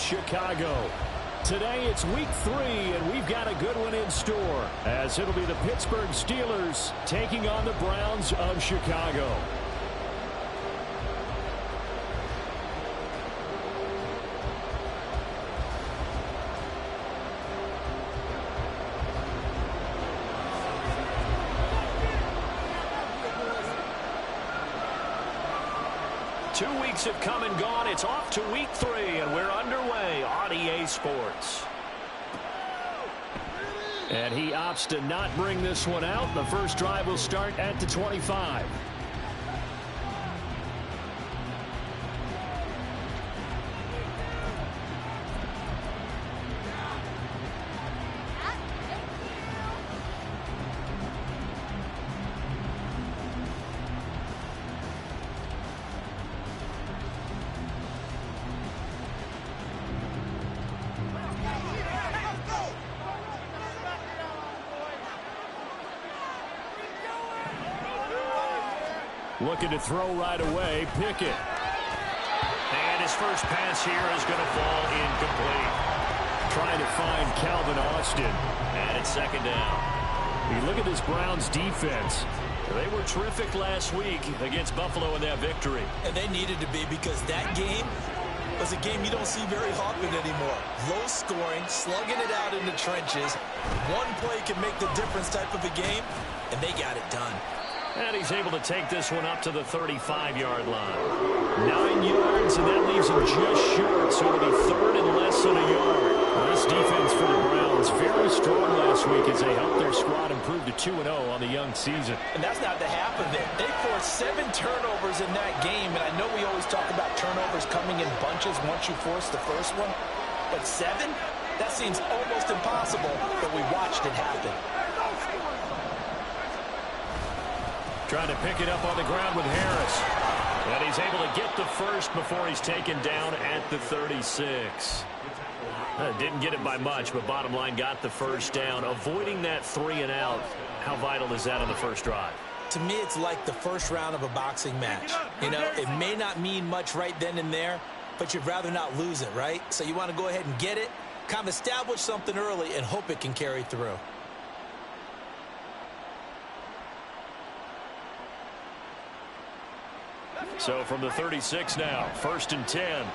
Chicago. Today it's week 3, and we've got a good one in store, as it'll be the Pittsburgh Steelers taking on the Browns of Chicago. Two weeks have come and gone. It's off to week 3, and we're underway on EA Sports. And he opts to not bring this one out. The first drive will start at the 25. Looking to throw right away, Pickett. And his first pass here is going to fall incomplete. Trying to find Calvin Austin. And it's second down. You look at this Browns defense. They were terrific last week against Buffalo in that victory. And they needed to be, because that game was a game you don't see very often anymore. Low scoring, slugging it out in the trenches. One play can make the difference type of a game, and they got it done. And he's able to take this one up to the 35-yard line. 9 yards, and that leaves him just short, so it'll be third and less than a yard. Well, this defense for the Browns, very strong last week as they helped their squad improve to 2-0 on the young season. And that's not the half of it. They forced 7 turnovers in that game, and I know we always talk about turnovers coming in bunches once you force the first one, but 7? That seems almost impossible, but we watched it happen. Trying to pick it up on the ground with Harris. And he's able to get the first before he's taken down at the 36. Didn't get it by much, but bottom line got the first down. Avoiding that 3 and out. How vital is that on the first drive? To me, it's like the first round of a boxing match. You know, it may not mean much right then and there, but you'd rather not lose it, right? So you want to go ahead and get it, kind of establish something early, and hope it can carry through. So from the 36 now, 1st and 10.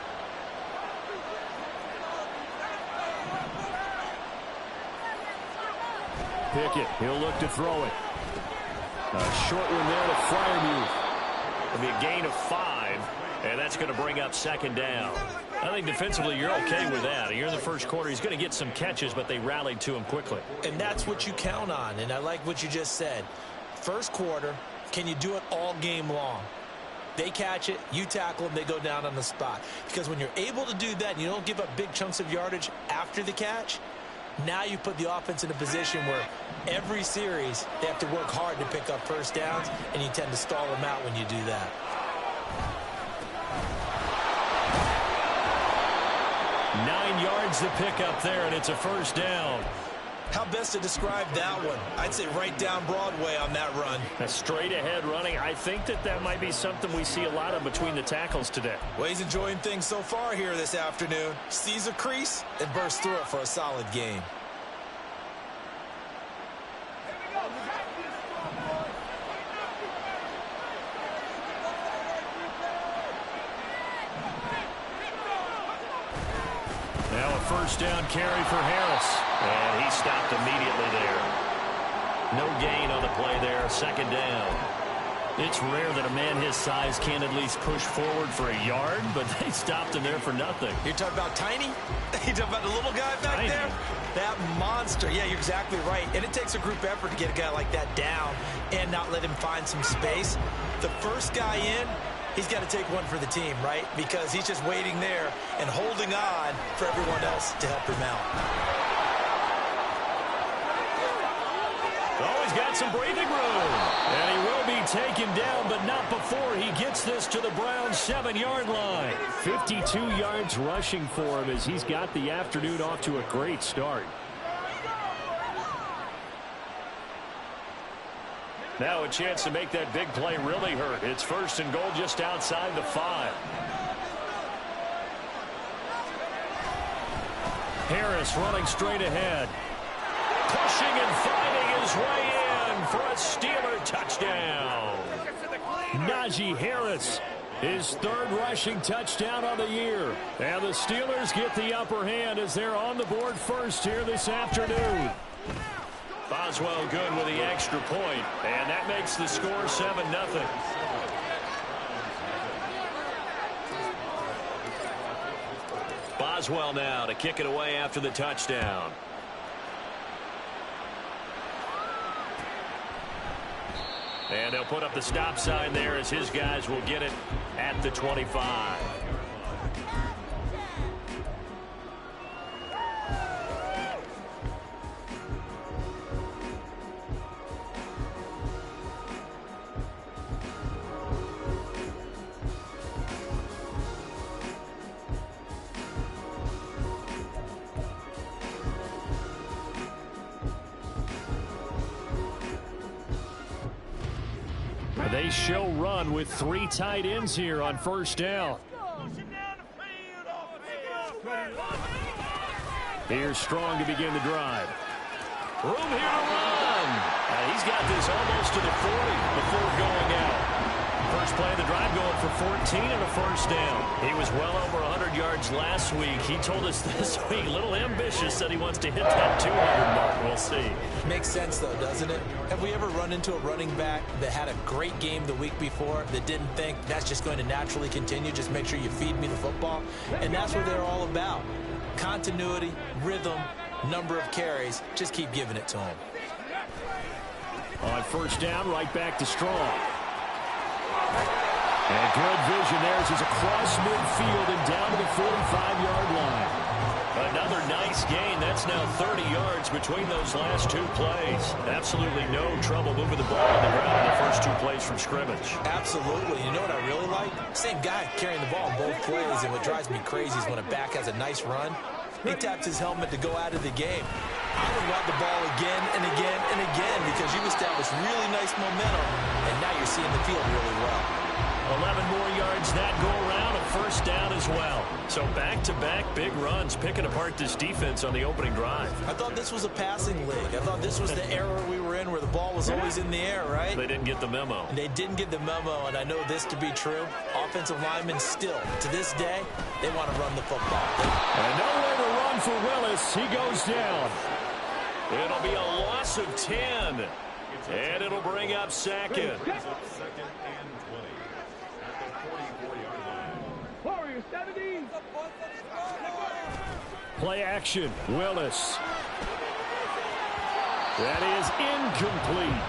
Pickett, he'll look to throw it. A short one there to Freiermuth. It'll be a gain of 5, and that's going to bring up second down. I think defensively you're okay with that. You're in the first quarter. He's going to get some catches, but they rallied to him quickly. And that's what you count on, and I like what you just said. First quarter, can you do it all game long? They catch it, you tackle them, they go down on the spot. Because when you're able to do that and you don't give up big chunks of yardage after the catch, now you put the offense in a position where every series they have to work hard to pick up first downs, and you tend to stall them out when you do that. Nine yards to pick up there, and it's a first down. How best to describe that one? I'd say right down Broadway on that run. A straight ahead running. I think that might be something we see a lot of between the tackles today. Well, he's enjoying things so far here this afternoon. Sees a crease and bursts through it for a solid game. Now a first down carry for Harris. And he stopped immediately there. No gain on the play there. Second down. It's rare that a man his size can't at least push forward for a yard, but they stopped him there for nothing. You're talking about Tiny? You're talking about the little guy back Tiny. there? That monster. Yeah, you're exactly right. And it takes a group effort to get a guy like that down and not let him find some space. The first guy in, he's got to take one for the team, right? Because he's just waiting there and holding on for everyone else to help him out. Oh, he's got some breathing room. And he will be taken down, but not before he gets this to the Browns' 7-yard line. 52 yards rushing for him as he's got the afternoon off to a great start. Now a chance to make that big play really hurt. It's 1st and goal just outside the 5. Harris running straight ahead. Pushing and fighting his way in for a Steeler touchdown. Najee Harris, his third rushing touchdown of the year. And the Steelers get the upper hand as they're on the board first here this afternoon. Boswell good with the extra point, and that makes the score 7-0. Boswell now to kick it away after the touchdown. And they'll put up the stop sign there as his guys will get it at the 25. They show run with 3 tight ends here on first down. Here's Strong to begin the drive. Room here to run. He's got this almost to the 40 before going out. First play of the drive going for 14 and a first down. He was well over 100 yards last week. He told us this week, a little ambitious, said he wants to hit that 200 mark. We'll see. Makes sense, though, doesn't it? Have we ever run into a running back that had a great game the week before that didn't think that's just going to naturally continue? Just make sure you feed me the football. And that's what they're all about. Continuity, rhythm, number of carries. Just keep giving it to him. On first down, right back to Strong. And good vision there as he's across midfield and down to the 45-yard line. Another nice gain. That's now 30 yards between those last 2 plays. Absolutely no trouble moving the ball on the ground in the first 2 plays from scrimmage. Absolutely. You know what I really like? Same guy carrying the ball in both plays, and what drives me crazy is when a back has a nice run, he taps his helmet to go out of the game. I would run the ball again and again and again because you established really nice momentum, and now you're seeing the field really well. 11 more yards that go around, a first down as well. So back-to-back big runs, picking apart this defense on the opening drive. I thought this was a passing league. I thought this was the era we were in where the ball was always in the air, right? They didn't get the memo. And they didn't get the memo, and I know this to be true. Offensive linemen still, to this day, they want to run the football. And nowhere to run for Willis. He goes down. It'll be a loss of 10. And it'll bring up second. Play action. Willis. That is incomplete.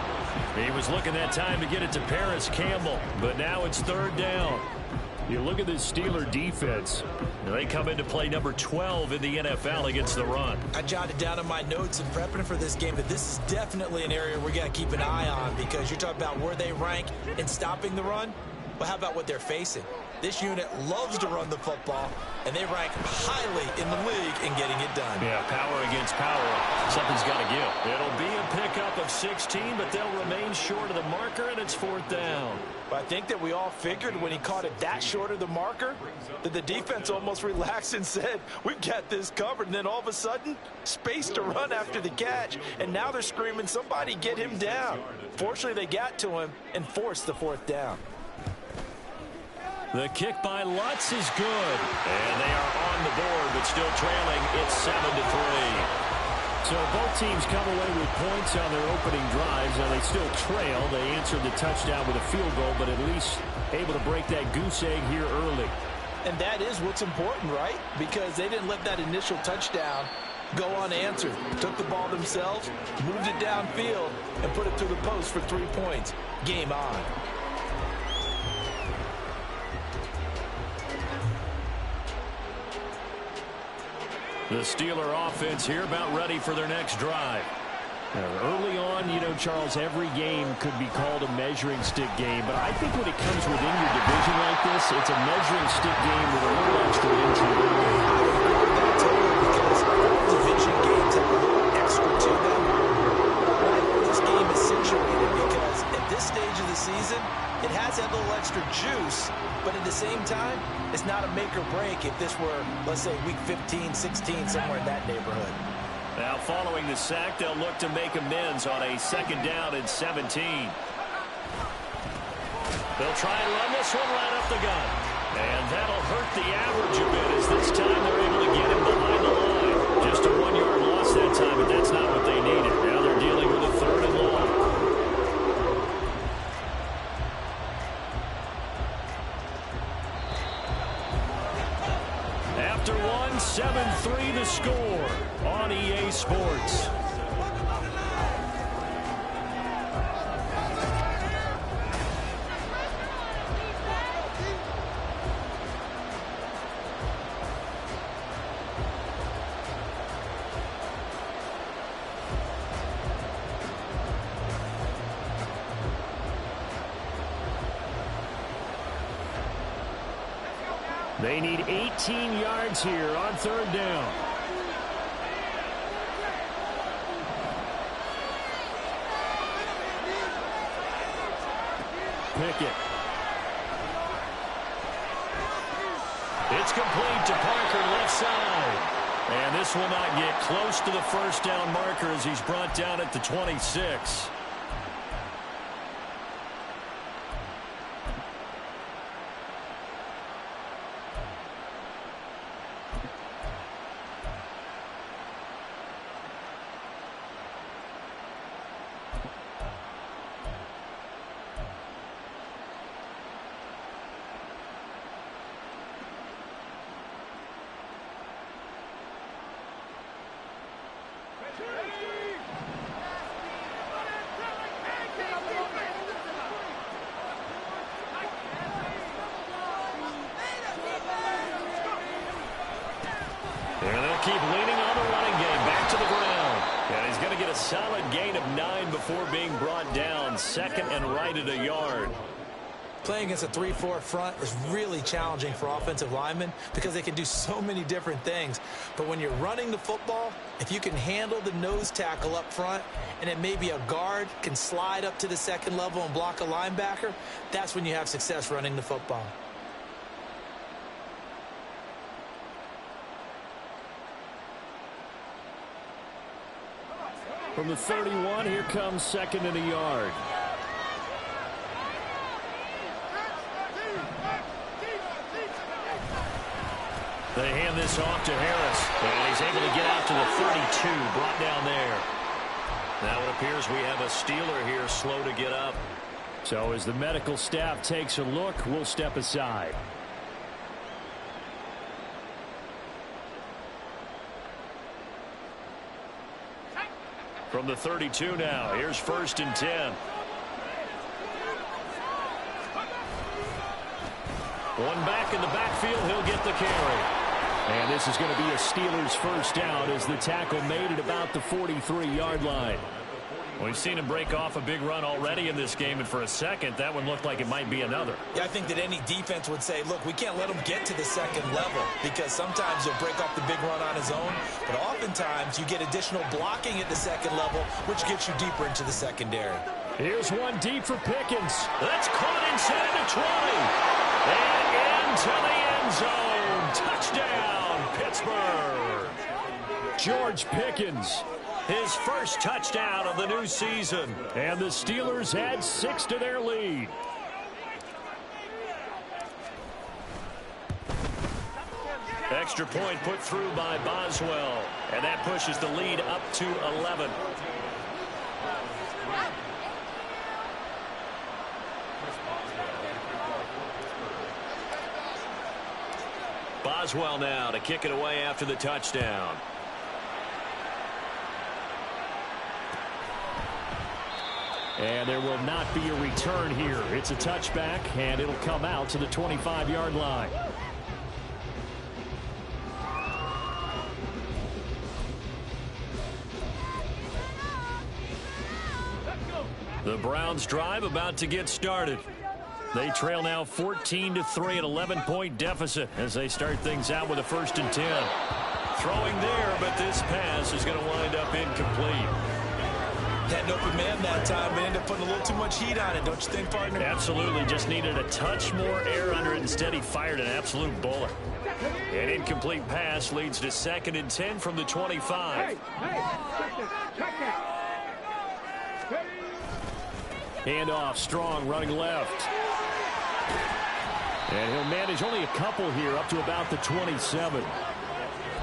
He was looking that time to get it to Paris Campbell, but now it's third down. You look at this Steeler defense. They come into play number 12 in the NFL against the run. I jotted down in my notes in prepping for this game that this is definitely an area we got to keep an eye on because you're talking about where they rank in stopping the run. But how about what they're facing? This unit loves to run the football, and they rank highly in the league in getting it done. Yeah, power against power. Something's got to give. It'll be a pickup of 16, but they'll remain short of the marker, and it's fourth down. But I think that we all figured when he caught it that short of the marker that the defense almost relaxed and said, we've got this covered. And then all of a sudden, space to run after the catch. And now they're screaming, somebody get him down. Fortunately, they got to him and forced the fourth down. The kick by Lutz is good. And they are on the board, but still trailing. It's 7-3. So both teams come away with points on their opening drives. Now they still trail. They answered the touchdown with a field goal, but at least able to break that goose egg here early. And that is what's important, right? Because they didn't let that initial touchdown go unanswered. Took the ball themselves, moved it downfield, and put it through the post for 3 points. Game on. The Steeler offense here about ready for their next drive. Early on, you know, Charles, every game could be called a measuring stick game, but I think when it comes within your division like this, it's a measuring stick game with a little extra intrigue. I would agree with that totally because division games have a little extra to them. But I think this game is situated because at this stage of the season, it has that little extra juice, but at the same time, it's not a make or break like if this were, let's say, week 15, 16, somewhere in that neighborhood. Now, following the sack, they'll look to make amends on a 2nd down and 17. They'll try and run this one right up the gut. And that'll hurt the average a bit as this time they're able to get him behind the line. Just a 1-yard loss that time, but that's not what they needed. Now they're dealing with a 3rd and long. After one, 7-3 the score on EA Sports. They need 18 yards here on 3rd down. Pickett. It's complete to Parker, left side. And this will not get close to the 1st down marker as he's brought down at the 26. And they'll keep leaning on the running game back to the ground. And he's going to get a solid gain of 9 before being brought down. 2nd and right at a yard. Playing against a 3-4 front is really challenging for offensive linemen because they can do so many different things. But when you're running the football, if you can handle the nose tackle up front and then maybe a guard can slide up to the 2nd level and block a linebacker, that's when you have success running the football. From the 31, here comes 2nd and a yard. They hand this off to Harris, and he's able to get out to the 32, brought down there. Now it appears we have a Steeler here slow to get up. So as the medical staff takes a look, we'll step aside. From the 32 now, here's 1st and 10. One back in the backfield, he'll get the carry. And this is going to be a Steelers 1st down as the tackle made at about the 43-yard line. We've seen him break off a big run already in this game, and for a second, that one looked like it might be another. Yeah, I think that any defense would say, look, we can't let him get to the 2nd level because sometimes he'll break off the big run on his own, but oftentimes you get additional blocking at the 2nd level, which gets you deeper into the secondary. Here's one deep for Pickens. That's caught inside the 20. And into the end zone. Touchdown, Pittsburgh. George Pickens. His first touchdown of the new season. And the Steelers add 6 to their lead. Extra point put through by Boswell. And that pushes the lead up to 11. Boswell now to kick it away after the touchdown. And there will not be a return here. It's a touchback, and it'll come out to the 25-yard line. The Browns drive about to get started. They trail now 14-3, an 11-point deficit as they start things out with a 1st and 10. Throwing there, but this pass is going to wind up incomplete. Had an open man that time, but ended up putting a little too much heat on it, don't you think, partner? Absolutely. Just needed a touch more air under it. Instead, he fired an absolute bullet. An incomplete pass leads to 2nd and 10 from the 25. Handoff, Strong running left. And he'll manage only a couple here up to about the 27.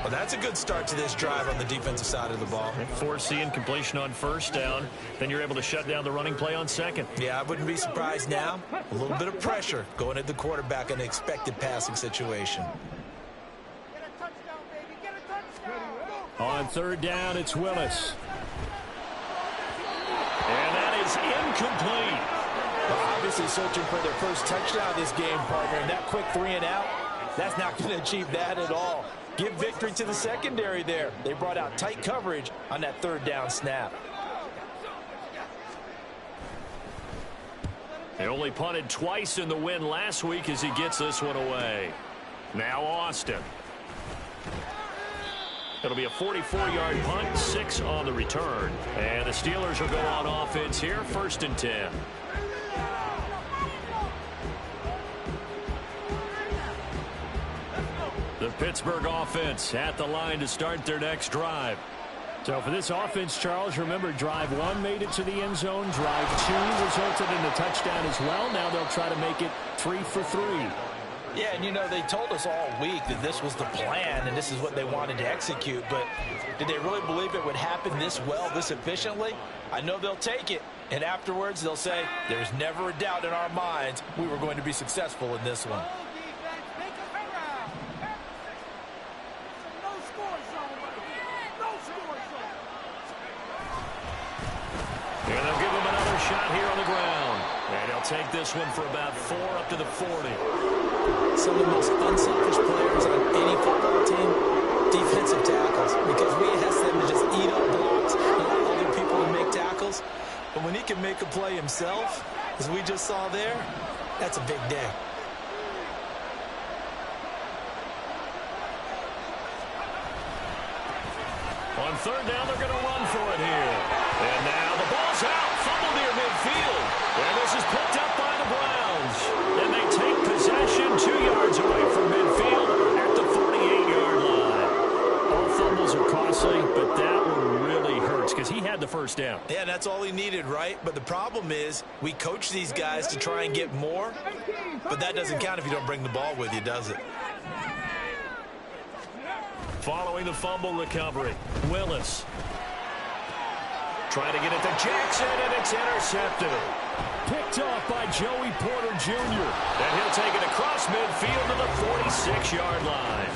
Well, that's a good start to this drive on the defensive side of the ball. Force the incompletion on 1st down. Then you're able to shut down the running play on 2nd. Yeah, I wouldn't be surprised now. A little bit of pressure going at the quarterback in an expected passing situation. On 3rd down, it's Willis. And that is incomplete. Well, obviously searching for their first touchdown this game, partner. And that quick 3 and out, that's not going to achieve that at all. Give victory to the secondary there. They brought out tight coverage on that 3rd down snap. They only punted twice in the win last week as he gets this one away. Now Austin. It'll be a 44-yard punt, 6 on the return. And the Steelers will go on offense here, 1st and 10. The Pittsburgh offense at the line to start their next drive. So for this offense, Charles, remember, drive 1 made it to the end zone. Drive 2 resulted in a touchdown as well. Now they'll try to make it 3 for 3. Yeah, and you know, they told us all week that this was the plan and this is what they wanted to execute. But did they really believe it would happen this well, this efficiently? I know they'll take it. And afterwards, they'll say, there's never a doubt in our minds we were going to be successful in this one. And they'll give him another shot here on the ground. And he'll take this one for about 4 up to the 40. Some of the most unselfish players on any football team, defensive tackles, because we ask them to just eat up blocks and allow other people to make tackles. But when he can make a play himself, as we just saw there, that's a big day. On 3rd down, they're going to run for it here. And now the ball's out. Fumble near midfield. And this is picked up by the Browns. And they take possession 2 yards away from midfield at the 48-yard line. All fumbles are costly, but that one really hurts because he had the 1st down. Yeah, that's all he needed, right? But the problem is we coach these guys to try and get more, but that doesn't count if you don't bring the ball with you, does it? Following the fumble recovery, Willis. Trying to get it to Jackson, and it's intercepted. Picked off by Joey Porter Jr. And he'll take it across midfield to the 46-yard line.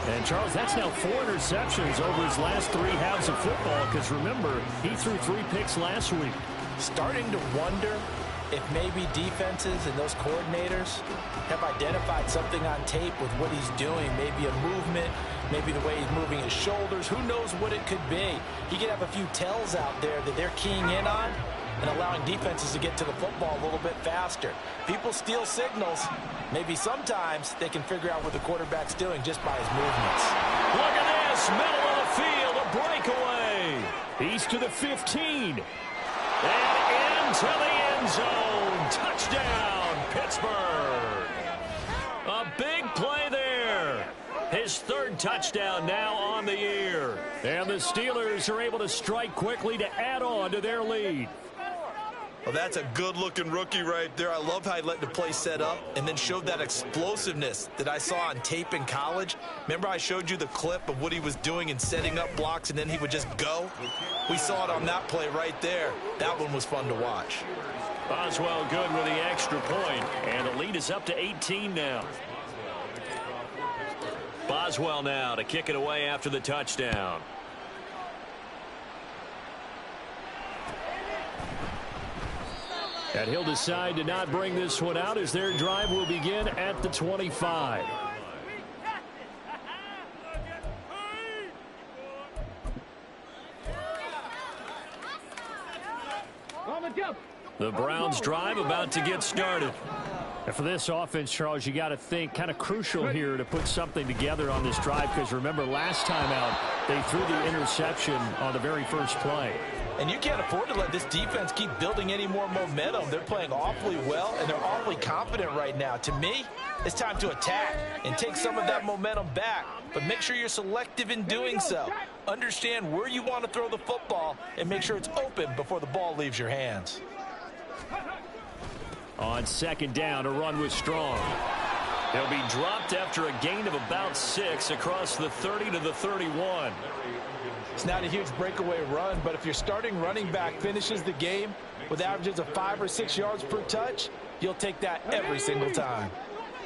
And, Charles, that's now 4 interceptions over his last 3 halves of football because, remember, he threw 3 picks last week. Starting to wonder if maybe defenses and those coordinators have identified something on tape with what he's doing, maybe a movement, maybe the way he's moving his shoulders. Who knows what it could be? He could have a few tells out there that they're keying in on and allowing defenses to get to the football a little bit faster. People steal signals. Maybe sometimes they can figure out what the quarterback's doing just by his movements. Look at this, middle of the field, a breakaway. He's to the 15. And into the end zone. Touchdown, Pittsburgh. A big play there. His 3rd touchdown now on the year. And the Steelers are able to strike quickly to add on to their lead. Well, that's a good-looking rookie right there. I love how he let the play set up and then showed that explosiveness that I saw on tape in college. Remember I showed you the clip of what he was doing and setting up blocks, and then he would just go? We saw it on that play right there. That one was fun to watch. Boswell good with the extra point, and the lead is up to 18 now. Boswell now to kick it away after the touchdown. And he'll decide to not bring this one out as their drive will begin at the 25. The Browns drive about to get started. And for this offense, Charles, you got to think kind of crucial here to put something together on this drive because remember last time out they threw the interception on the very first play. And you can't afford to let this defense keep building any more momentum. They're playing awfully well, and they're awfully confident right now. To me, it's time to attack and take some of that momentum back, but make sure you're selective in doing so. Understand where you want to throw the football and make sure it's open before the ball leaves your hands. On second down, a run with Strong. He'll be dropped after a gain of about 6 across the 30 to the 31. It's not a huge breakaway run, but if your starting running back finishes the game with averages of 5 or 6 yards per touch, you'll take that every single time.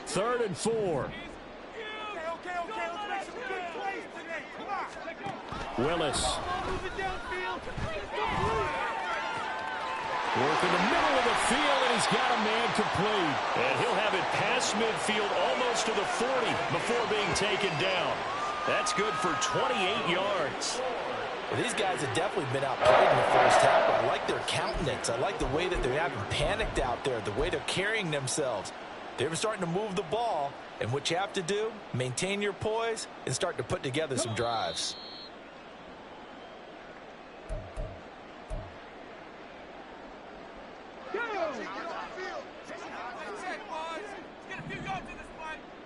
3rd and 4. Willis. Working the middle of the field, and he's got a man complete. And he'll have it past midfield almost to the 40 before being taken down. That's good for 28 yards. Well, these guys have definitely been outplayed in the first half, but I like their countenance. I like the way that they haven't panicked out there, the way they're carrying themselves. They're starting to move the ball, and what you have to do, maintain your poise and start to put together some drives.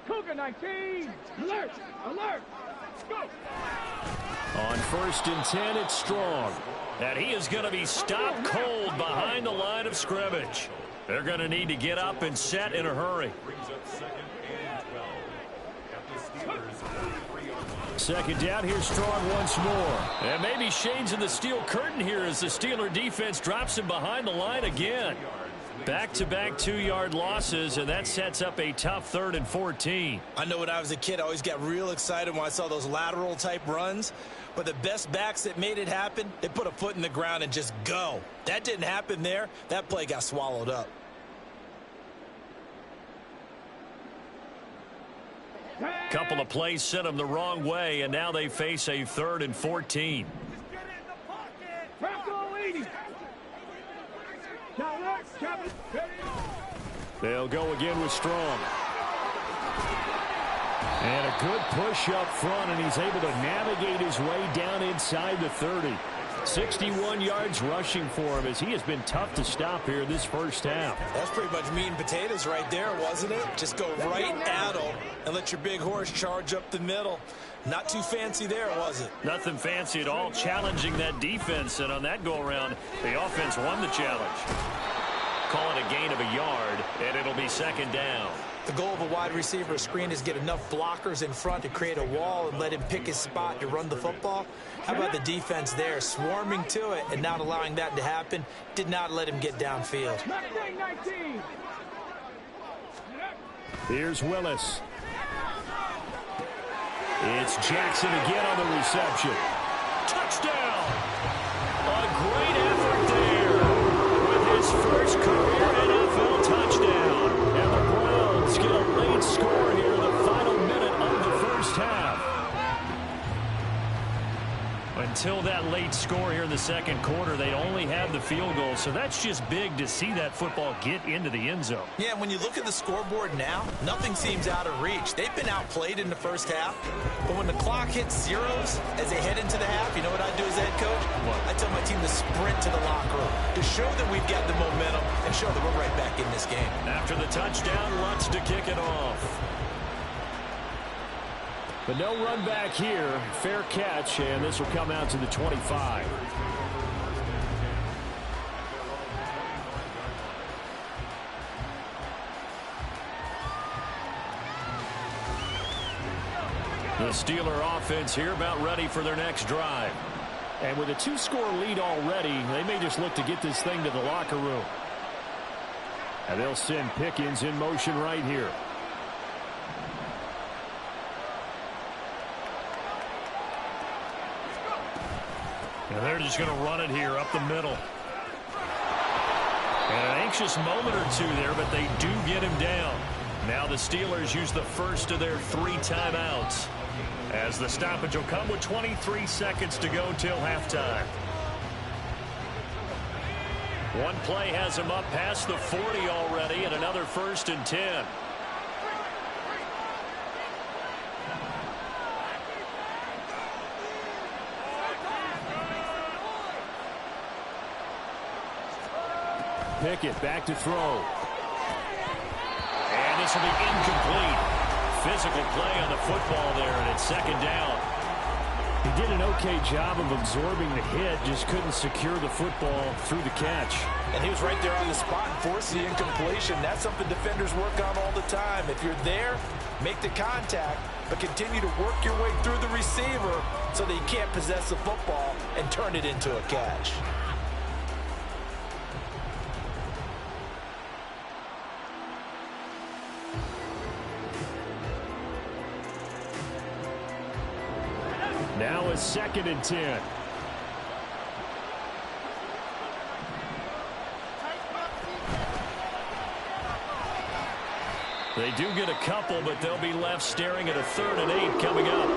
Cougar 19, alert, alert, go. On 1st and 10, it's Strong. And he is going to be stopped cold behind the line of scrimmage. They're going to need to get up and set in a hurry. 2nd down, here's Strong once more. And maybe shades in the steel curtain here as the Steeler defense drops him behind the line again. Back-to-back 2-yard losses, and that sets up a tough 3rd and 14. I know when I was a kid, I always got real excited when I saw those lateral-type runs. But the best backs that made it happen, they put a foot in the ground and just go. That didn't happen there. That play got swallowed up. Couple of plays sent them the wrong way, and now they face a 3rd and 14. They'll go again with Strong. And a good push up front, and he's able to navigate his way down inside the 30. 61 yards rushing for him as he has been tough to stop here this first half. That's pretty much meat and potatoes right there, wasn't it? Just go right at him and let your big horse charge up the middle. Not too fancy there, was it? Nothing fancy at all, challenging that defense, and on that go-around, the offense won the challenge. Call it a gain of a yard, and it'll be 2nd down. The goal of a wide receiver screen is get enough blockers in front to create a wall and let him pick his spot to run the football. How about the defense there, swarming to it and not allowing that to happen? Did not let him get downfield. Here's Willis. It's Jackson again on the reception. Touchdown! A great effort there with his first career NFL touchdown. And the Browns get a late score here in the final minute of the first half. Until that late score here in the 2nd quarter, they only had the field goal. So that's just big to see that football get into the end zone. Yeah, when you look at the scoreboard now, nothing seems out of reach. They've been outplayed in the first half. But when the clock hits zeros as they head into the half, you know what I do as head coach? What? I tell my team to sprint to the locker room to show that we've got the momentum and show that we're right back in this game. After the touchdown, Lutz to kick it off. But no run back here. Fair catch, and this will come out to the 25. The Steeler offense here about ready for their next drive. And with a 2-score lead already, they may just look to get this thing to the locker room. And they'll send Pickens in motion right here. And they're just going to run it here up the middle. And an anxious moment or two there, but they do get him down. Now the Steelers use the first of their 3 timeouts, as the stoppage will come with 23 seconds to go till halftime. One play has him up past the 40 already, and another 1st and 10. Pickett back to throw. And this will be incomplete. Physical play on the football there, and it's second down. He did an okay job of absorbing the hit, just couldn't secure the football through the catch. And he was right there on the spot and forced the incompletion. That's something defenders work on all the time. If you're there, make the contact, but continue to work your way through the receiver so that you can't possess the football and turn it into a catch. Now it's 2nd and 10. They do get a couple, but they'll be left staring at a 3rd and 8 coming up.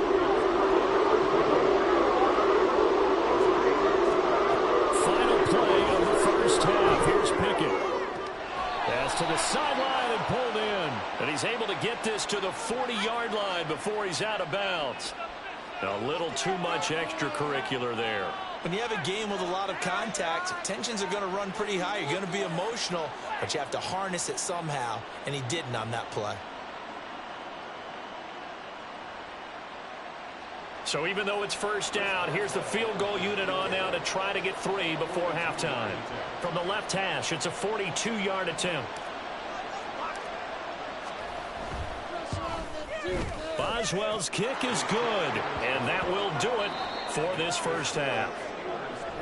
Final play of the first half. Here's Pickett. Pass to the sideline and pulled in. And he's able to get this to the 40-yard line before he's out of bounds. A little too much extracurricular there. When you have a game with a lot of contact, tensions are going to run pretty high. You're going to be emotional, but you have to harness it somehow, and he didn't on that play. So even though it's first down, here's the field goal unit on now to try to get 3 before halftime. From the left hash, it's a 42-yard attempt. Boswell's kick is good, and that will do it for this first half.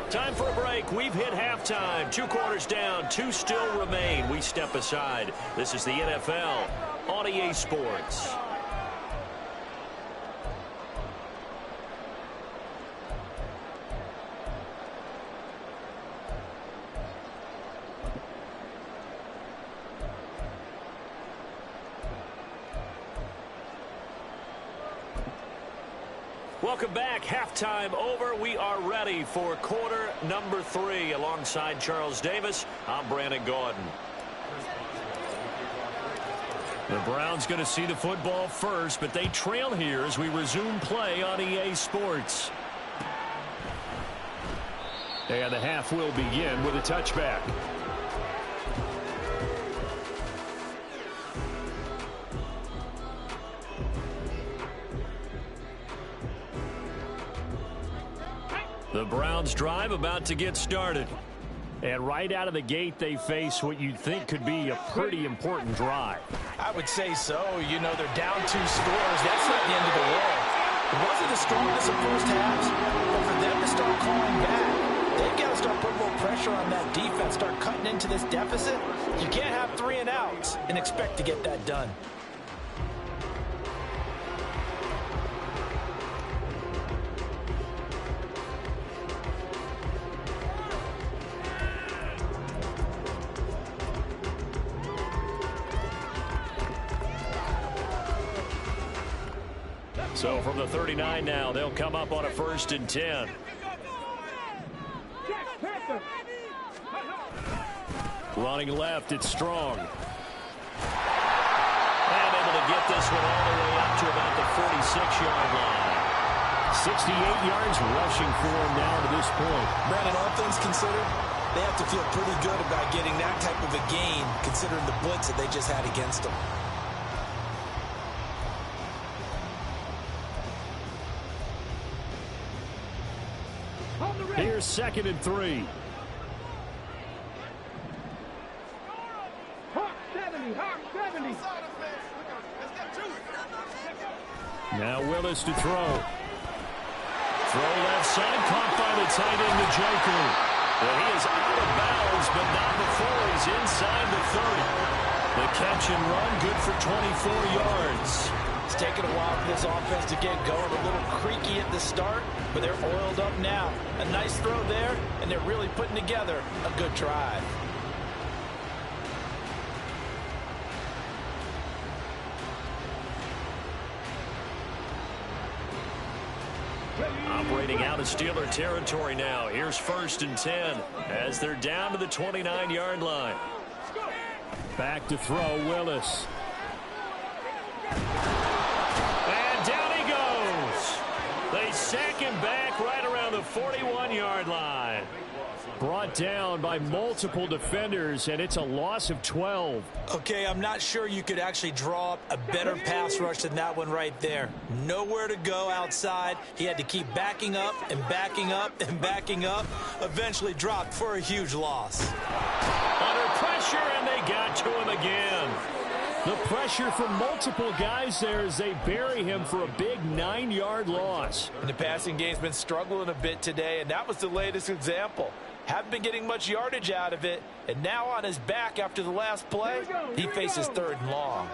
Time for a break. We've hit halftime. 2 quarters down, 2 still remain. We step aside. This is the NFL on EA Sports. Welcome back. Halftime over. We are ready for quarter number 3. Alongside Charles Davis, I'm Brandon Gaudin. The Browns going to see the football first, but they trail here as we resume play on EA Sports. And the half will begin with a touchback. The Browns drive about to get started. And right out of the gate, they face what you'd think could be a pretty important drive. I would say so. You know, they're down 2 scores. That's not the end of the world. It wasn't the strongest of first halves, but for them to start calling back, they've got to start putting more pressure on that defense, start cutting into this deficit. You can't have 3 and outs and expect to get that done. So from the 39 now, they'll come up on a 1st and 10. Running left, it's Strong. And able to get this one all the way up to about the 46-yard line. 68 yards rushing for him now to this point. Brandon, all things considered, they have to feel pretty good about getting that type of a gain, considering the blitz that they just had against them. Here's 2nd and 3. Hawk 70, Hawk 70. Now Willis to throw. Throw left side, caught by the tight end, the Joker. Well, he is out of bounds, but not before he's inside the 30. The catch and run, good for 24 yards. It's taken a while for this offense to get going. A little creaky at the start, but they're oiled up now. A nice throw there, and they're really putting together a good drive. Operating out of Steeler territory now. Here's 1st and 10 as they're down to the 29-yard line. Back to throw, Willis. And down he goes. They sack him back right around the 41-yard line. Brought down by multiple defenders, and it's a loss of 12. Okay, I'm not sure you could actually draw up a better pass rush than that one right there. Nowhere to go outside. He had to keep backing up and backing up and backing up. Eventually dropped for a huge loss. Under pressure, and they got to him again. The pressure from multiple guys there as they bury him for a big 9-yard loss. And the passing game's been struggling a bit today, and that was the latest example. Haven't been getting much yardage out of it, and now on his back after the last play, he faces 3rd and long.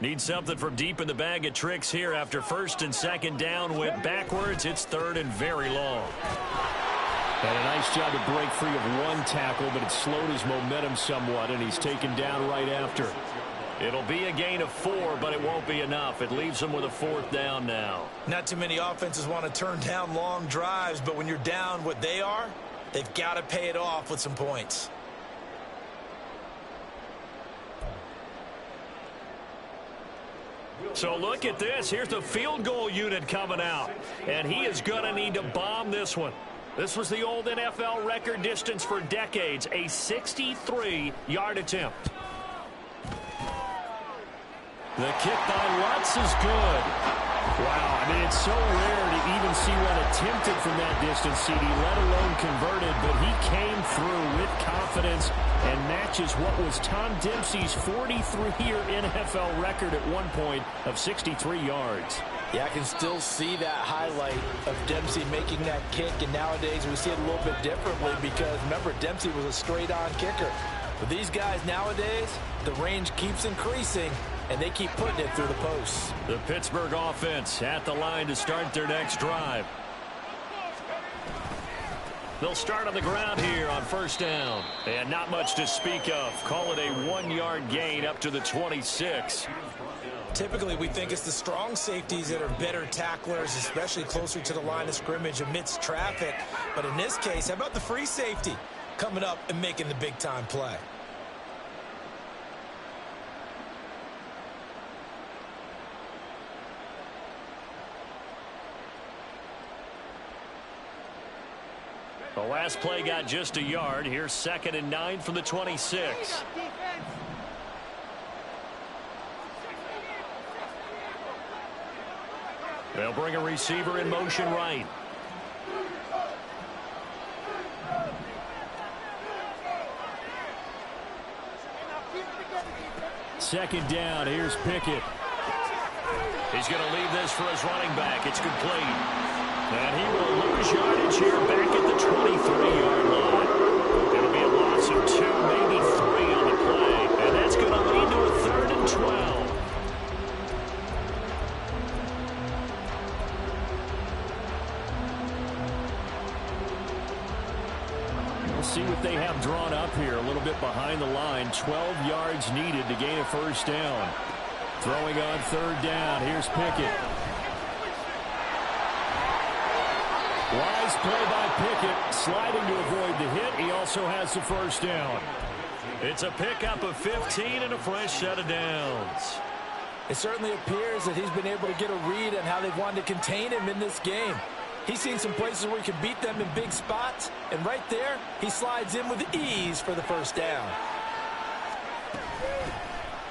Needs something from deep in the bag of tricks here after 1st and 2nd down went backwards. It's 3rd and very long. And a nice job to break free of one tackle, but it slowed his momentum somewhat, and he's taken down right after. It'll be a gain of 4, but it won't be enough. It leaves them with a 4th down now. Not too many offenses want to turn down long drives, but when you're down what they are, they've got to pay it off with some points. So look at this. Here's the field goal unit coming out, and he is going to need to bomb this one. This was the old NFL record distance for decades, a 63-yard attempt. The kick by Lutz is good. Wow, I mean, it's so rare to even see one attempted from that distance, CD, let alone converted, but he came through with confidence and matches what was Tom Dempsey's 43-year NFL record at one point of 63 yards. Yeah, I can still see that highlight of Dempsey making that kick, and nowadays we see it a little bit differently because, remember, Dempsey was a straight-on kicker. But these guys nowadays, the range keeps increasing, and they keep putting it through the posts. The Pittsburgh offense at the line to start their next drive. They'll start on the ground here on 1st down. And not much to speak of. Call it a 1-yard gain up to the 26. Typically, we think it's the strong safeties that are better tacklers, especially closer to the line of scrimmage amidst traffic. But in this case, how about the free safety coming up and making the big-time play? The last play got just a yard. Here's 2nd and 9 from the 26. They'll bring a receiver in motion right. Second down, here's Pickett. He's going to leave this for his running back. It's complete. And he will lose yardage here back at the 23-yard line. It'll be a loss of 2, maybe 3 on the play. And that's going to lead to a 3rd and 12. We'll see what they have drawn up here. A little bit behind the line. 12 yards needed to gain a 1st down. Throwing on 3rd down. Here's Pickett. Wise play by Pickett, sliding to avoid the hit. He also has the 1st down. It's a pickup of 15 and a fresh set of downs. It certainly appears that he's been able to get a read on how they've wanted to contain him in this game. He's seen some places where he can beat them in big spots, and right there, he slides in with ease for the 1st down.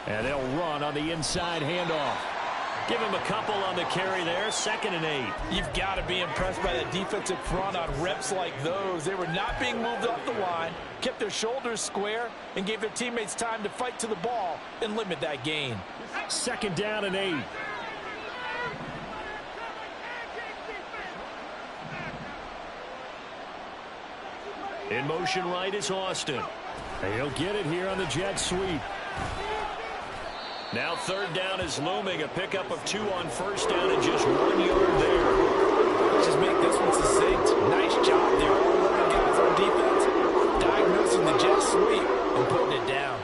And they'll run on the inside handoff. Give him a couple on the carry there. 2nd and 8. You've got to be impressed by the defensive front on reps like those. They were not being moved off the line, kept their shoulders square, and gave their teammates time to fight to the ball and limit that gain. 2nd down and 8. In motion right is Austin. And he'll get it here on the jet sweep. Now 3rd down is looming. A pickup of 2 on 1st down and just 1 yard there. Let's just make this one succinct. Nice job there. All 11 guys on defense diagnosing the jet sweep and putting it down.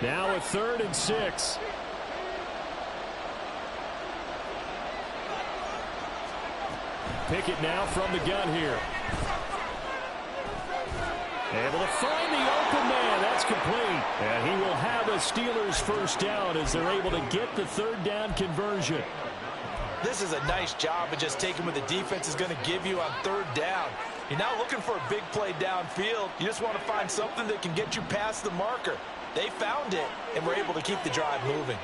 Now a 3rd and 6. Pickett now from the gun here. Able to find the open man. That's complete. And he will have a Steelers first down as they're able to get the third down conversion. This is a nice job of just taking what the defense is going to give you on third down. You're not looking for a big play downfield. You just want to find something that can get you past the marker. They found it, and were able to keep the drive moving.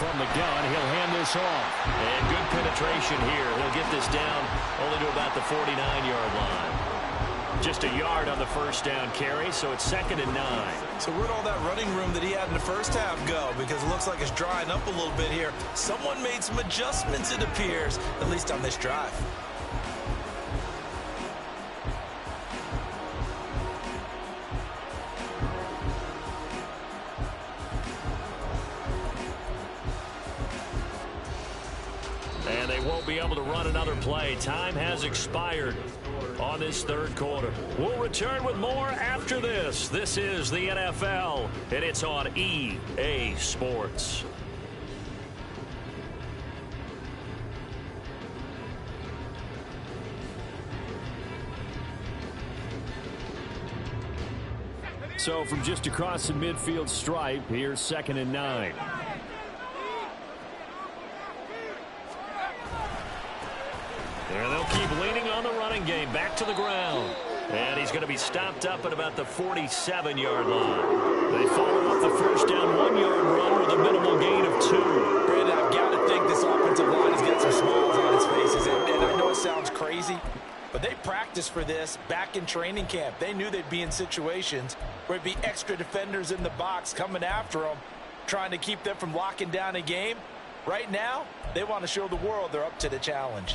From the gun, he'll hand this off. And good penetration here. He'll get this down only to about the 49-yard line. Just a yard on the first down carry, so it's 2nd and 9. So where'd all that running room that he had in the first half go? Because it looks like it's drying up a little bit here. Someone made some adjustments, it appears, at least on this drive. And they won't be able to run another play. Time has expired on this third quarter. We'll return with more after this. This is the NFL, and it's on EA Sports. So from just across the midfield stripe, here's 2nd and 9. And they'll keep leaning on the running game. Back to the ground. And he's going to be stopped up at about the 47-yard line. They follow up the first down 1-yard run with a minimal gain of 2. Brandon, I've got to think this offensive line has got some smiles on its faces. And I know it sounds crazy, but they practiced for this back in training camp. They knew they'd be in situations where it'd be extra defenders in the box coming after them, trying to keep them from locking down a game. Right now, they want to show the world they're up to the challenge.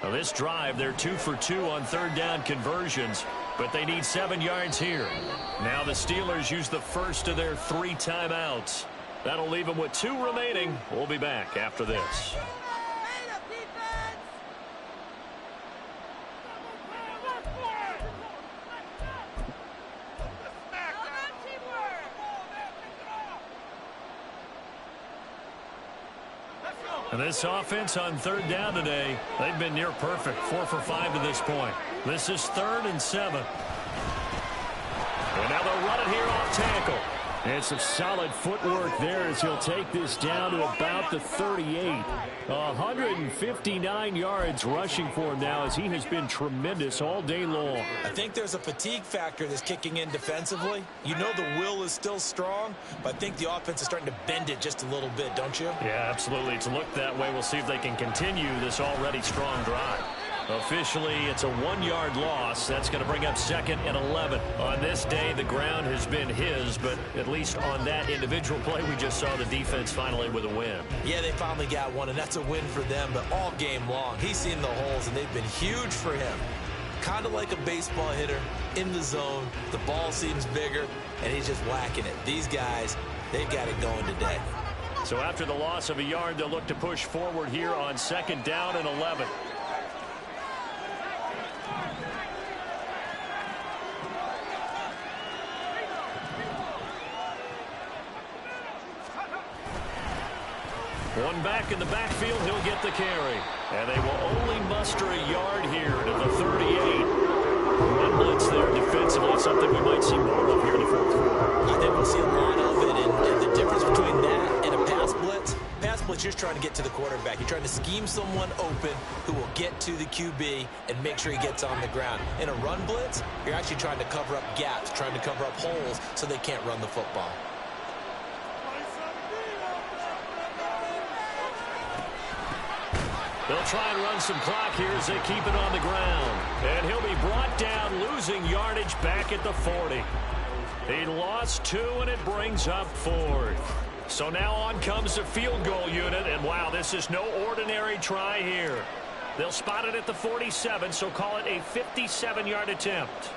Now this drive, they're 2 for 2 on third down conversions, but they need 7 yards here. Now the Steelers use the first of their 3 timeouts. That'll leave them with 2 remaining. We'll be back after this. And this offense on third down today, they've been near perfect. 4 for 5 to this point. This is 3rd and 7. And now they'll run it here off tackle. And some solid footwork there as he'll take this down to about the 38. 159 yards rushing for him now as he has been tremendous all day long. I think there's a fatigue factor that's kicking in defensively. You know the will is still strong, but I think the offense is starting to bend it just a little bit, don't you? Yeah, absolutely. It's looked that way. We'll see if they can continue this already strong drive. Officially, it's a 1-yard loss. That's going to bring up 2nd and 11. On this day, the ground has been his, but at least on that individual play, we just saw the defense finally with a win. Yeah, they finally got one, and that's a win for them, but all game long, he's seen the holes, and they've been huge for him. Kind of like a baseball hitter in the zone. The ball seems bigger, and he's just whacking it. These guys, they've got it going today. So after the loss of a yard, they'll look to push forward here on 2nd down and 11. One back in the backfield, he'll get the carry. And they will only muster a yard here to the 38. One blitz there defensively, something we might see more of here in the fourth quarter. I think we'll see a lot of it, and the difference between that and a pass blitz, you're just trying to get to the quarterback. You're trying to scheme someone open who will get to the QB and make sure he gets on the ground. In a run blitz, you're actually trying to cover up gaps, trying to cover up holes so they can't run the football. They'll try and run some clock here as they keep it on the ground. And he'll be brought down, losing yardage back at the 40. He lost 2, and it brings up 4th. So now on comes the field goal unit, and wow, this is no ordinary try here. They'll spot it at the 47, so call it a 57-yard attempt.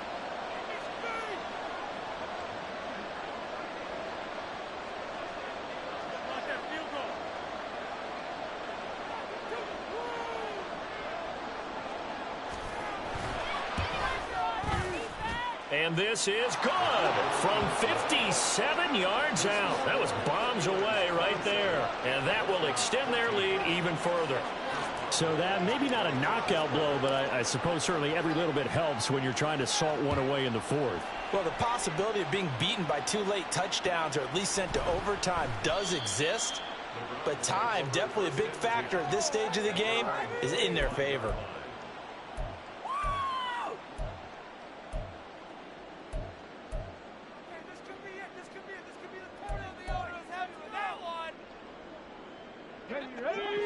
And this is good from 57 yards out. That was bombs away right there. And that will extend their lead even further. So that maybe not a knockout blow, but I suppose certainly every little bit helps when you're trying to salt one away in the fourth. Well, the possibility of being beaten by 2 late touchdowns or at least sent to overtime does exist. But time, definitely a big factor at this stage of the game, is in their favor.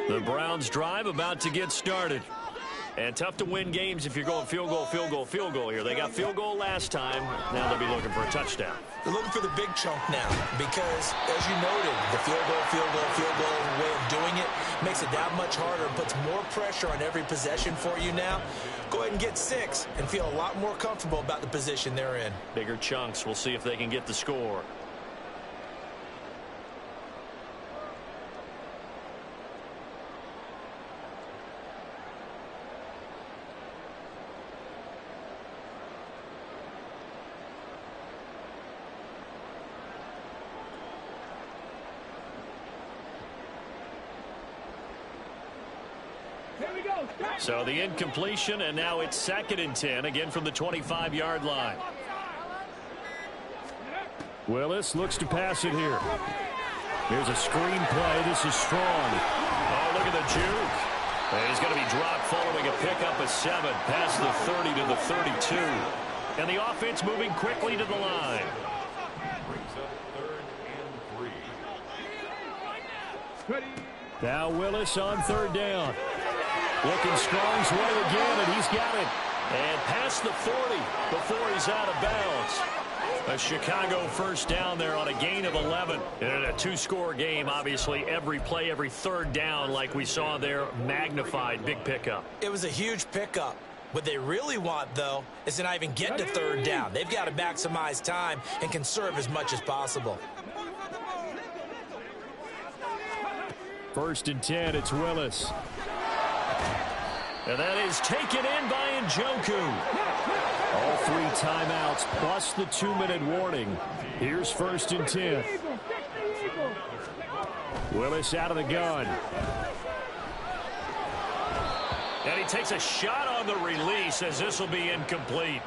The Browns drive about to get started. And tough to win games if you're going field goal, field goal, field goal here. They got field goal last time. Now they'll be looking for a touchdown. They're looking for the big chunk now because, as you noted, the field goal way of doing it makes it that much harder and puts more pressure on every possession for you now. Go ahead and get 6 and feel a lot more comfortable about the position they're in. Bigger chunks. We'll see if they can get the score. So the incompletion, and now it's 2nd and 10, again from the 25-yard line. Willis looks to pass it here. Here's a screen play. This is strong. Oh, look at the juke. And he's going to be dropped following a pickup of 7 past the 30 to the 32. And the offense moving quickly to the line. Now Willis on 3rd down. Looking Strong's way again, and he's got it. And past the 40 before he's out of bounds. A Chicago first down there on a gain of 11. And in a 2-score game, obviously, every play, every 3rd down, like we saw there, magnified. Big pickup. It was a huge pickup. What they really want, though, is to not even get to 3rd down. They've got to maximize time and conserve as much as possible. 1st and 10, it's Willis. And that is taken in by Njoku. All 3 timeouts plus the 2-minute warning. Here's 1st and 10. Willis out of the gun. And he takes a shot on the release as this will be incomplete.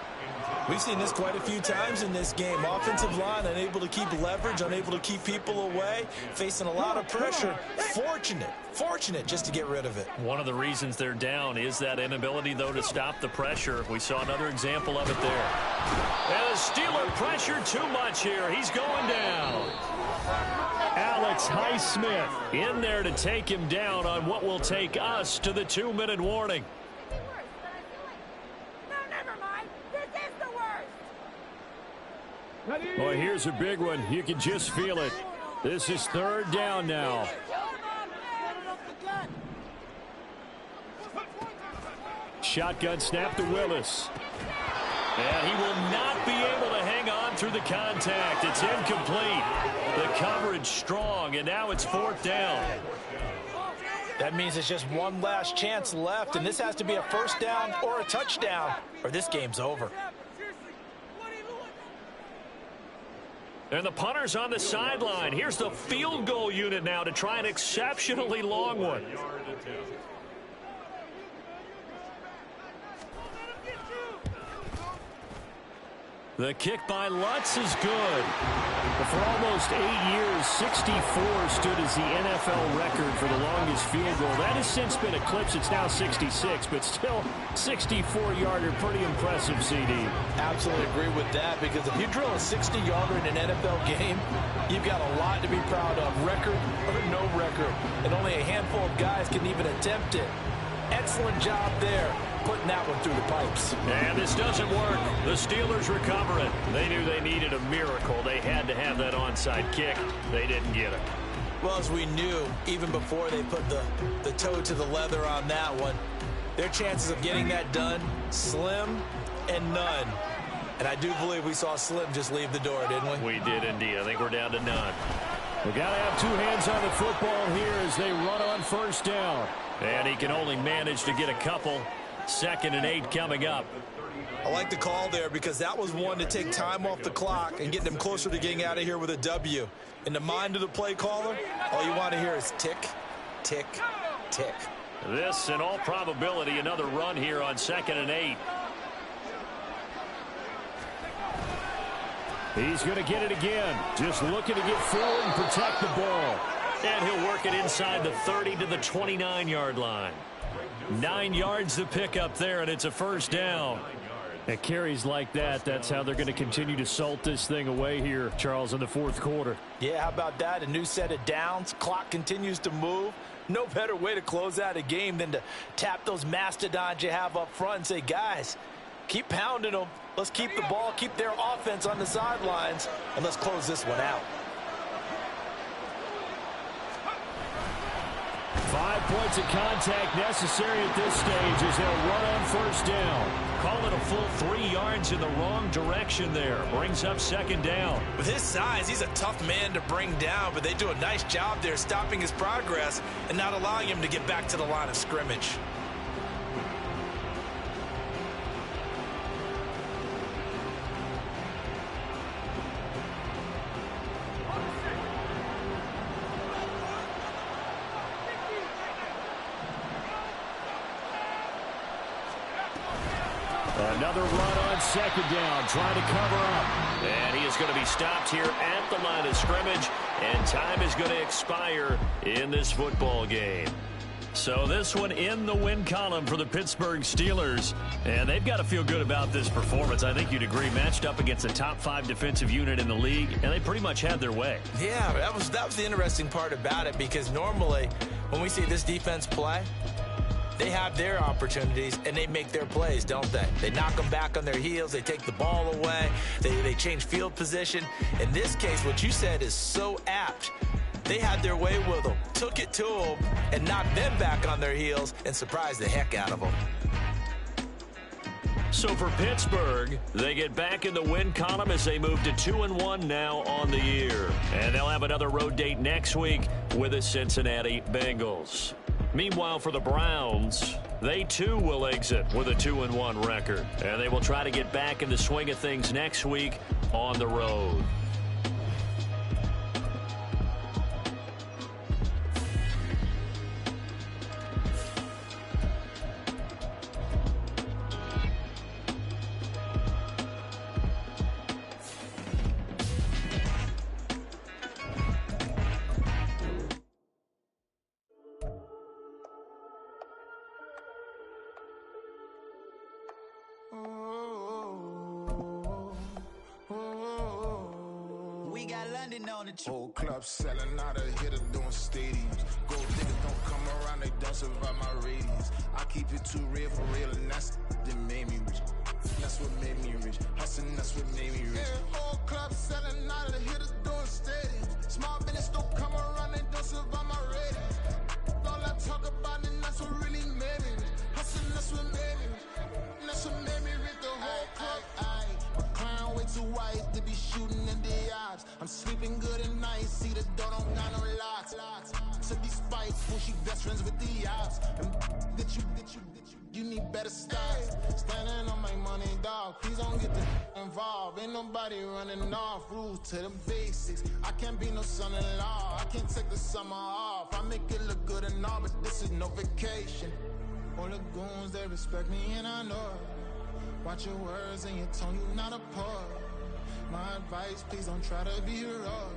We've seen this quite a few times in this game. Offensive line unable to keep leverage, unable to keep people away, facing a lot of pressure. Fortunate just to get rid of it. One of the reasons they're down is that inability, though, to stop the pressure. We saw another example of it there. And the Steeler pressure too much here. He's going down. Alex Highsmith in there to take him down on what will take us to the 2-minute warning. Boy, here's a big one. You can just feel it. This is 3rd down now. Shotgun snap to Willis. And he will not be able to hang on through the contact. It's incomplete. The coverage strong, and now it's 4th down. That means it's just one last chance left, and this has to be a 1st down or a touchdown, or this game's over. And the punter's on the sideline. Here's the field goal unit now to try an exceptionally long one. The kick by Lutz is good. But for almost 8 years, 64 stood as the NFL record for the longest field goal. That has since been eclipsed. It's now 66, but still 64-yarder. Pretty impressive, CD. Absolutely agree with that, because if you drill a 60-yarder in an NFL game, you've got a lot to be proud of, record or no record. And only a handful of guys can even attempt it. Excellent job there, putting that one through the pipes. And this doesn't work. The Steelers recover it. They knew they needed a miracle. They had to have that onside kick. They didn't get it. Well, as we knew, even before they put the toe to the leather on that one, their chances of getting that done, slim and none. And I do believe we saw Slim just leave the door, didn't we? We did indeed. I think we're down to none. We got to have 2 hands on the football here as they run on 1st down. And he can only manage to get a couple. 2nd and 8 coming up. I like the call there because that was one to take time off the clock and get them closer to getting out of here with a W. In the mind of the play caller, all you want to hear is tick, tick, tick. This, in all probability, another run here on 2nd and 8. He's going to get it again. Just looking to get forward and protect the ball. And he'll work it inside the 30 to the 29-yard line. 9 yards to pick up there, and it's a first down. At carries like that, that's how they're going to continue to salt this thing away here, Charles, in the fourth quarter. Yeah, how about that? A new set of downs. Clock continues to move. No better way to close out a game than to tap those mastodons you have up front and say, guys, keep pounding them. Let's keep the ball, keep their offense on the sidelines, and let's close this one out. 5 points of contact necessary at this stage as they'll run on first down. Call it a full 3 yards in the wrong direction there. Brings up 2nd down. With his size, he's a tough man to bring down, but they do a nice job there stopping his progress and not allowing him to get back to the line of scrimmage. Another run on 2nd down, trying to cover up. And he is going to be stopped here at the line of scrimmage, and time is going to expire in this football game. So this one in the win column for the Pittsburgh Steelers, and they've got to feel good about this performance. I think you'd agree, matched up against a top 5 defensive unit in the league, and they pretty much had their way. Yeah, that was the interesting part about it, because normally when we see this defense play, they have their opportunities, and they make their plays, don't they? They knock them back on their heels. They take the ball away. They change field position. In this case, what you said is so apt. They had their way with them, took it to them, and knocked them back on their heels and surprised the heck out of them. So for Pittsburgh, they get back in the win column as they move to 2-1 now on the year. And they'll have another road date next week with the Cincinnati Bengals. Meanwhile, for the Browns, they too will exit with a 2-1 record. And they will try to get back in the swing of things next week on the road. Whole club selling out of hitter doing stadiums. Gold diggers don't come around, they don't survive my radius. I keep it too real for real, and that's that made me rich. That's what made me rich. Hustling, that's what made me rich. Yeah, whole club selling out of hitters doing stadiums. Small business don't come around, they don't survive my radius. All I talk about, and that's what really made me rich. Hustling, that's what made me rich. That's what made me rich. The whole club. My crown way too white to be shooting in the odds. I'm sleeping good at night, see the door don't got no locks. To be spiteful, she best friends with the odds. Get you need better styles. Standing on my money, dog. Please don't get involved. Ain't nobody running off. Rules to the basics. I can't be no son-in-law. I can't take the summer off. I make it look good and all, but this is no vacation. All the goons, they respect me and I know it. Watch your words and your tone, you not a part. My advice, please don't try to be raw.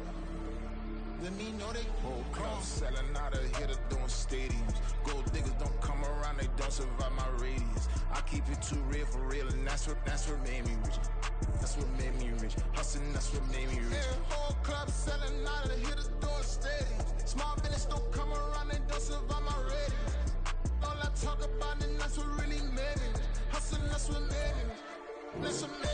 Let me know they whole club selling out of hitter doing stadiums. Gold diggers don't come around, they don't survive my radius. I keep it too real for real, and that's what made me rich. That's what made me rich. Hustling, that's what made me rich. Yeah, whole club selling out of hitters doing stadiums. Small business don't come around, they don't survive my radius. All I talk about, and that's what really made me rich. Hustling, that's what made me rich. That's what made me rich.